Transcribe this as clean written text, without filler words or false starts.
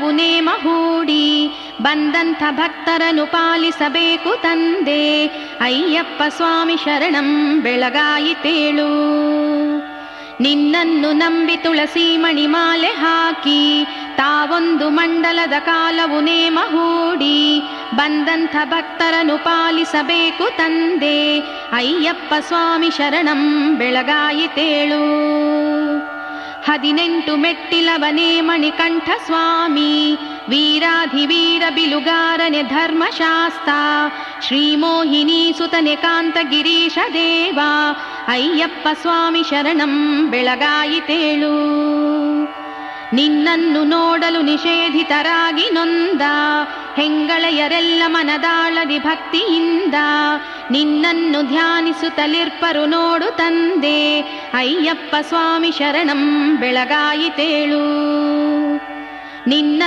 ಕಾಲವು ನೇಮ ಹೂಡಿ ಬಂದಂಥ ಭಕ್ತರನ್ನು ಪಾಲಿಸಬೇಕು ತಂದೆ. ಅಯ್ಯಪ್ಪ ಸ್ವಾಮಿ ಶರಣಂ ಬೆಳಗಾಯಿತೇಳು. ನಿನ್ನನ್ನು ನಂಬಿ ತುಳಸಿ ಮಣಿಮಾಲೆ ಹಾಕಿ ತಾವೊಂದು ಮಂಡಲದ ಕಾಲವು ನೇಮ ಹೂಡಿ ಬಂದಂಥ ಭಕ್ತರನ್ನು ಪಾಲಿಸಬೇಕು ತಂದೆ. ಅಯ್ಯಪ್ಪ ಸ್ವಾಮಿ ಶರಣಂ ಬೆಳಗಾಯಿತೇಳು. 18 ಮೆಟ್ಟಿಲವನೇ ಮಣಿಕಂಠ ಸ್ವಾಮಿ, ವೀರಾಧಿವೀರ ಬಿಲುಗಾರನೆ ಧರ್ಮಶಾಸ್ತ, ಶ್ರೀಮೋಹಿನಿ ಸುತನೆ ಕಾಂತ ಗಿರೀಶ ದೇವ. ಅಯ್ಯಪ್ಪ ಸ್ವಾಮಿ ಶರಣಂ ಬೆಳಗಾಯಿತೇಳು. ನಿನ್ನನ್ನು ನೋಡಲು ನಿಷೇಧಿತರಾಗಿ ನೊಂದ ಹೆಂಗಳೆಯರೆಲ್ಲ ಮನದಾಳದಿ ಭಕ್ತಿಯಿಂದ ನಿನ್ನನ್ನು ಧ್ಯಾನಿಸುತ್ತಲಿರ್ಪರು ನೋಡು ತಂದೆ. ಅಯ್ಯಪ್ಪ ಸ್ವಾಮಿ ಶರಣಂ ಬೆಳಗಾಯಿತೇಳು. ನಿನ್ನ